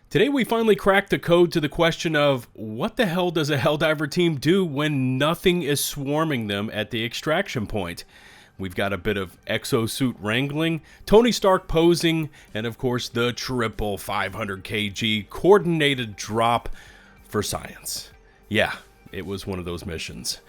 Today we finally cracked the code to the question of what the hell does a Helldiver team do when nothing is swarming them at the extraction point? We've got a bit of exosuit wrangling, Tony Stark posing, and of course the triple 500 kg coordinated drop for science. Yeah, it was one of those missions.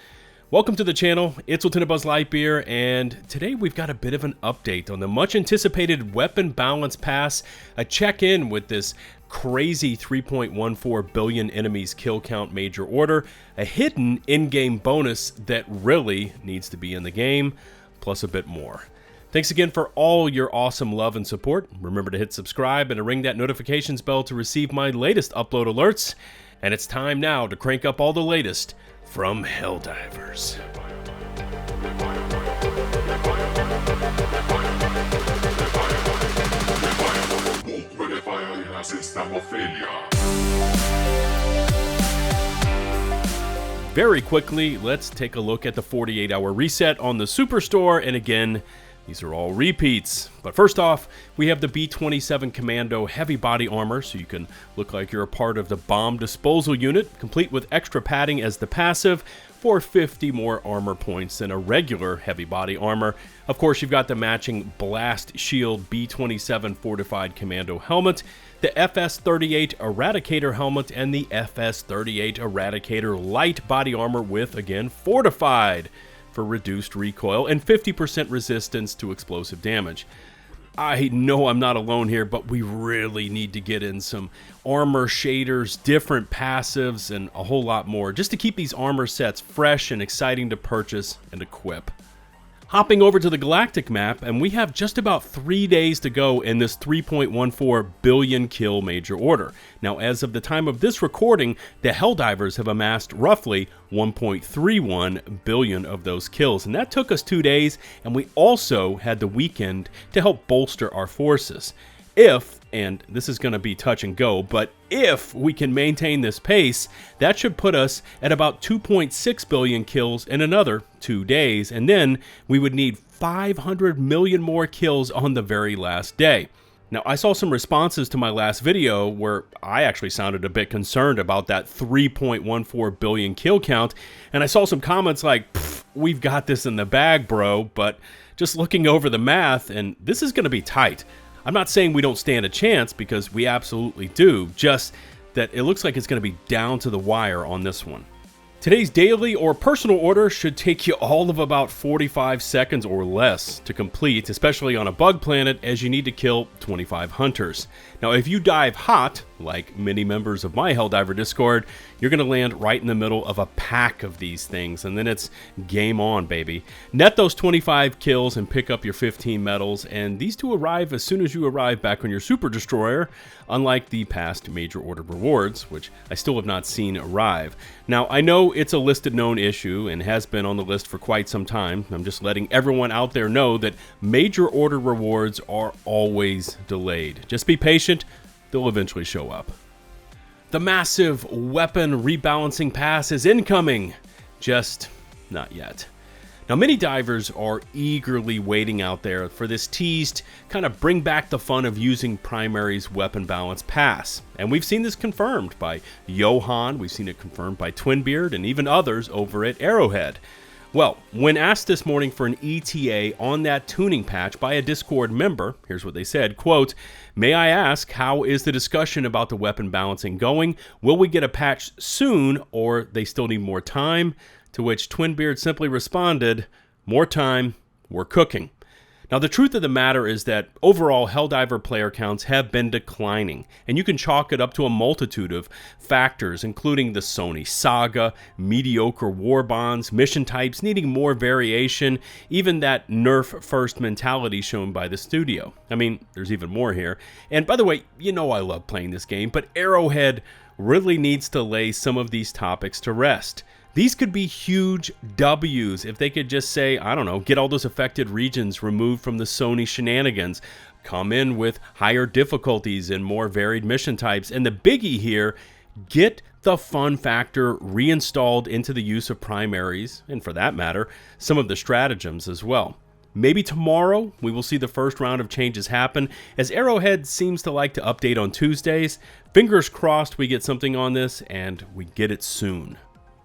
Welcome to the channel, it's LtBuzzLitebeer, and today we've got a bit of an update on the much anticipated weapon balance pass, a check-in with this crazy 3.14 billion enemies kill count major order, a hidden in-game bonus that really needs to be in the game, plus a bit more. Thanks again for all your awesome love and support. Remember to hit subscribe and to ring that notifications bell to receive my latest upload alerts. And it's time now to crank up all the latest from Helldivers. Very quickly, let's take a look at the 48-hour reset on the Superstore, and again, these are all repeats. But first off, we have the B-27 Commando heavy body armor, so you can look like you're a part of the bomb disposal unit, complete with extra padding as the passive for 50 more armor points than a regular heavy body armor. Of course, you've got the matching blast shield B-27 fortified commando helmet, the FS-38 Eradicator helmet, and the FS-38 Eradicator light body armor with, again, fortified for reduced recoil and 50% resistance to explosive damage. I know I'm not alone here, but we really need to get in some armor shaders, different passives, and a whole lot more, just to keep these armor sets fresh and exciting to purchase and equip. Hopping over to the Galactic map, and we have just about 3 days to go in this 3.14 billion kill major order. Now, as of the time of this recording, the Helldivers have amassed roughly 1.31 billion of those kills, and that took us 2 days, and we also had the weekend to help bolster our forces. If, and this is going to be touch and go, but if we can maintain this pace, that should put us at about 2.6 billion kills in another 2 days, and then we would need 500 million more kills on the very last day. Now, I saw some responses to my last video where I actually sounded a bit concerned about that 3.14 billion kill count, and I saw some comments like, we've got this in the bag, bro, but just looking over the math, and this is going to be tight. I'm not saying we don't stand a chance, because we absolutely do, just that it looks like it's going to be down to the wire on this one. Today's daily or personal order should take you all of about 45 seconds or less to complete, especially on a bug planet, as you need to kill 25 hunters. Now, if you dive hot, like many members of my Helldiver Discord, you're going to land right in the middle of a pack of these things, and then it's game on, baby. Net those 25 kills and pick up your 15 medals, and these two arrive as soon as you arrive back on your Super Destroyer, unlike the past major order rewards, which I still have not seen arrive. Now, I know it's a listed known issue and has been on the list for quite some time. I'm just letting everyone out there know that major order rewards are always delayed. Just be patient, they'll eventually show up. The massive weapon rebalancing pass is incoming, just not yet. Now, many divers are eagerly waiting out there for this teased kind of bring back the fun of using Primary's weapon balance pass. And we've seen this confirmed by Johan, we've seen it confirmed by Twinbeard, and even others over at Arrowhead. Well, when asked this morning for an ETA on that tuning patch by a Discord member, here's what they said, quote, "May I ask, how is the discussion about the weapon balancing going? Will we get a patch soon, or they still need more time?" To which Twinbeard simply responded, "More time, we're cooking." Now, the truth of the matter is that overall Helldiver player counts have been declining, and you can chalk it up to a multitude of factors, including the Sony saga, mediocre war bonds, mission types needing more variation, even that nerf-first mentality shown by the studio. I mean, there's even more here. And by the way, you know I love playing this game, but Arrowhead really needs to lay some of these topics to rest. These could be huge W's if they could just say, I don't know, get all those affected regions removed from the Sony shenanigans, come in with higher difficulties and more varied mission types, and the biggie here, get the fun factor reinstalled into the use of primaries, and for that matter, some of the stratagems as well. Maybe tomorrow we will see the first round of changes happen, as Arrowhead seems to like to update on Tuesdays. Fingers crossed we get something on this, and we get it soon.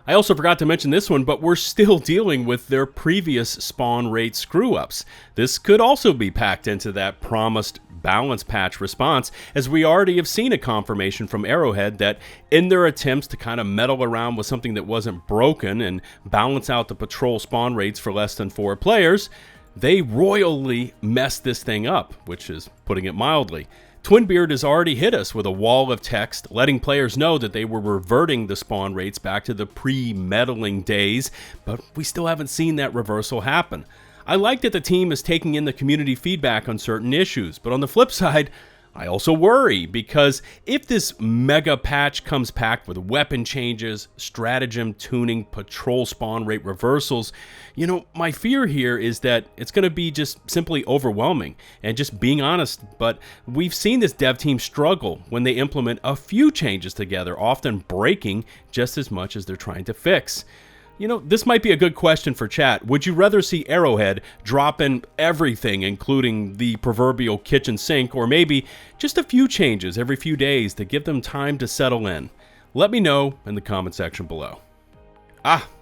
I also forgot to mention this one, but we're still dealing with their previous spawn rate screw-ups. This could also be packed into that promised balance patch response, as we already have seen a confirmation from Arrowhead that in their attempts to kind of meddle around with something that wasn't broken and balance out the patrol spawn rates for less than 4 players, they royally messed this thing up, which is putting it mildly. Twinbeard has already hit us with a wall of text letting players know that they were reverting the spawn rates back to the pre-meddling days, but we still haven't seen that reversal happen. I like that the team is taking in the community feedback on certain issues, but on the flip side, I also worry, because if this mega patch comes packed with weapon changes, stratagem tuning, patrol spawn rate reversals, my fear here is that it's going to be just simply overwhelming, and just being honest, but we've seen this dev team struggle when they implement a few changes together, often breaking just as much as they're trying to fix. This might be a good question for chat. Would you rather see Arrowhead drop in everything, including the proverbial kitchen sink, or maybe just a few changes every few days to give them time to settle in? Let me know in the comment section below.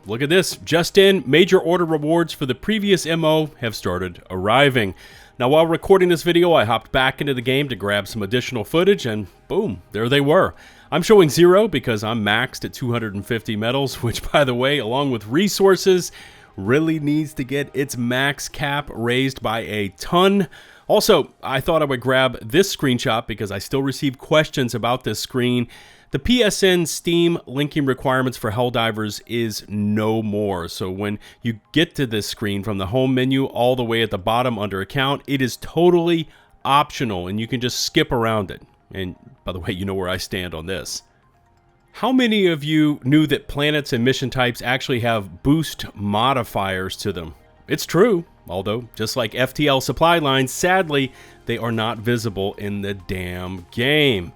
Look at this. Just in, major order rewards for the previous MO have started arriving. Now, while recording this video, I hopped back into the game to grab some additional footage, and boom, there they were. I'm showing 0 because I'm maxed at 250 medals, which, by the way, along with resources, really needs to get its max cap raised by a ton. Also, I thought I would grab this screenshot because I still receive questions about this screen. The PSN Steam linking requirements for Helldivers is no more, so when you get to this screen from the home menu all the way at the bottom under account, it is totally optional and you can just skip around it. And by the way, you know where I stand on this. How many of you knew that planets and mission types actually have boost modifiers to them? It's true, although just like FTL supply lines, sadly, they are not visible in the damn game.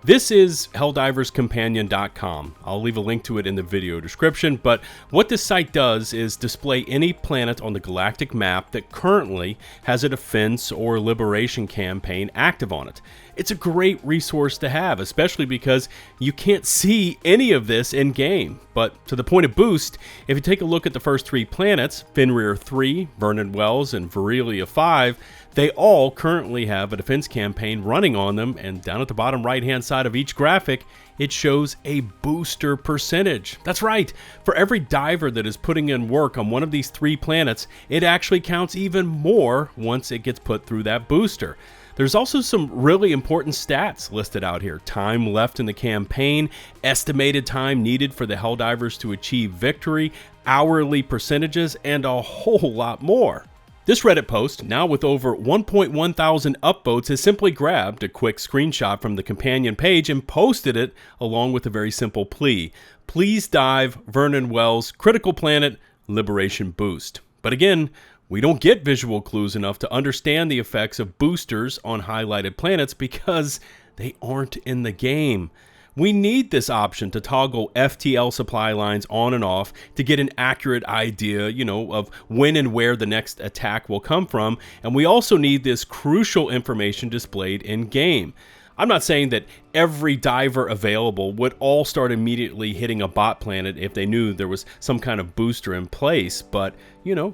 This is HelldiversCompanion.com. I'll leave a link to it in the video description, but what this site does is display any planet on the galactic map that currently has a defense or liberation campaign active on it. It's a great resource to have, especially because you can't see any of this in game. But to the point of boost, if you take a look at the first 3 planets, Fenrir 3, Vernon Wells, and Virelia 5, they all currently have a defense campaign running on them, and down at the bottom right hand side of each graphic, it shows a booster percentage. That's right, for every diver that is putting in work on one of these 3 planets, it actually counts even more once it gets put through that booster. There's also some really important stats listed out here. Time left in the campaign, estimated time needed for the Helldivers to achieve victory, hourly percentages, and a whole lot more. This Reddit post, now with over 1.1 thousand upvotes, has simply grabbed a quick screenshot from the companion page and posted it along with a very simple plea. Please dive Vernon Wells, critical planet, liberation boost. But again, we don't get visual clues enough to understand the effects of boosters on highlighted planets because they aren't in the game. We need this option to toggle FTL supply lines on and off to get an accurate idea, of when and where the next attack will come from, and we also need this crucial information displayed in game. I'm not saying that every diver available would all start immediately hitting a bot planet if they knew there was some kind of booster in place, but,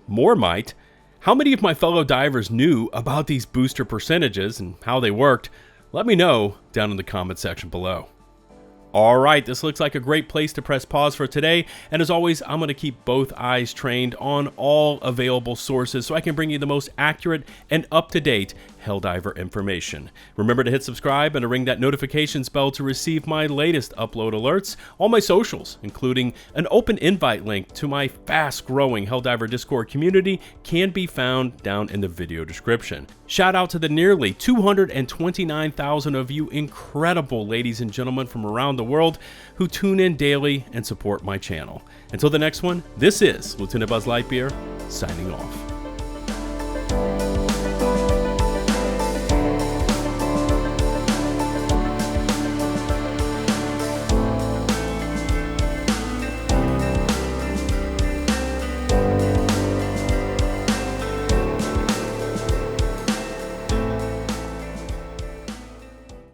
more might. How many of my fellow divers knew about these booster percentages and how they worked? Let me know down in the comment section below. Alright, this looks like a great place to press pause for today, and as always, I'm going to keep both eyes trained on all available sources so I can bring you the most accurate and up-to-date Helldiver information. Remember to hit subscribe and to ring that notifications bell to receive my latest upload alerts. All my socials, including an open invite link to my fast-growing Helldiver Discord community, can be found down in the video description. Shout out to the nearly 229,000 of you incredible ladies and gentlemen from around the world who tune in daily and support my channel. Until the next one, this is LtBuzzLitebeer signing off.